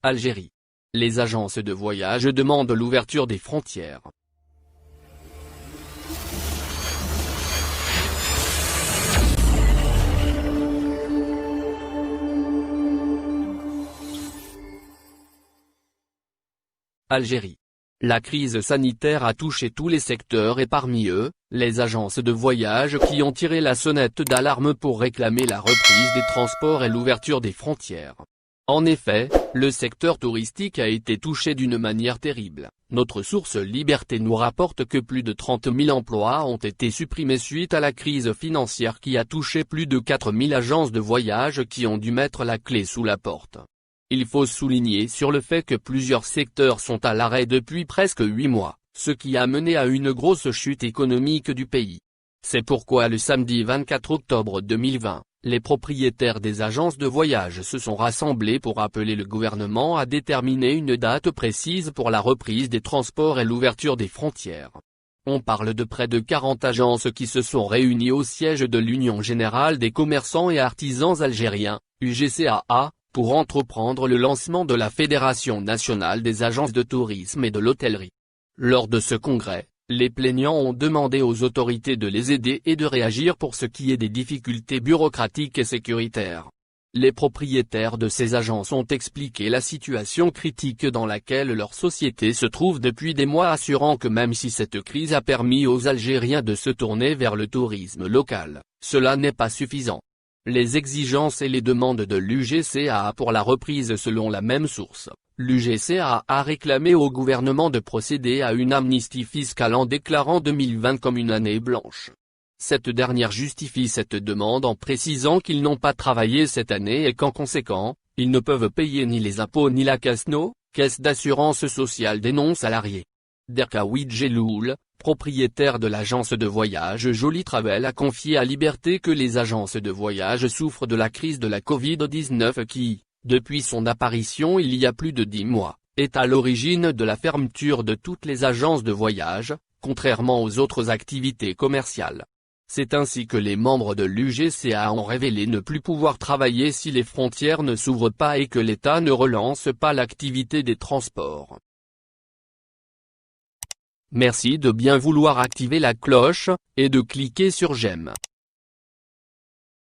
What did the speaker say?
Algérie. Les agences de voyage demandent l'ouverture des frontières. Algérie. La crise sanitaire a touché tous les secteurs et parmi eux, les agences de voyage qui ont tiré la sonnette d'alarme pour réclamer la reprise des transports et l'ouverture des frontières. En effet, le secteur touristique a été touché d'une manière terrible. Notre source Liberté nous rapporte que plus de 30 000 emplois ont été supprimés suite à la crise financière qui a touché plus de 4 000 agences de voyage qui ont dû mettre la clé sous la porte. Il faut souligner sur le fait que plusieurs secteurs sont à l'arrêt depuis presque 8 mois, ce qui a mené à une grosse chute économique du pays. C'est pourquoi le samedi 24 octobre 2020, les propriétaires des agences de voyage se sont rassemblés pour appeler le gouvernement à déterminer une date précise pour la reprise des transports et l'ouverture des frontières. On parle de près de 40 agences qui se sont réunies au siège de l'Union Générale des Commerçants et Artisans Algériens, UGCAA, pour entreprendre le lancement de la Fédération nationale des agences de tourisme et de l'hôtellerie. Lors de ce congrès, les plaignants ont demandé aux autorités de les aider et de réagir pour ce qui est des difficultés bureaucratiques et sécuritaires. Les propriétaires de ces agences ont expliqué la situation critique dans laquelle leur société se trouve depuis des mois, assurant que même si cette crise a permis aux Algériens de se tourner vers le tourisme local, cela n'est pas suffisant. Les exigences et les demandes de l'UGCAA pour la reprise selon la même source. L'UGCAA a réclamé au gouvernement de procéder à une amnistie fiscale en déclarant 2020 comme une année blanche. Cette dernière justifie cette demande en précisant qu'ils n'ont pas travaillé cette année et qu'en conséquent, ils ne peuvent payer ni les impôts ni la CASNO, caisse d'assurance sociale des non-salariés. Derkaoui Djeloul, propriétaire de l'agence de voyage Joli Travel, a confié à Liberté que les agences de voyage souffrent de la crise de la Covid-19 qui, depuis son apparition il y a plus de 10 mois, est à l'origine de la fermeture de toutes les agences de voyage, contrairement aux autres activités commerciales. C'est ainsi que les membres de l'UGCAA ont révélé ne plus pouvoir travailler si les frontières ne s'ouvrent pas et que l'État ne relance pas l'activité des transports. Merci de bien vouloir activer la cloche, et de cliquer sur j'aime.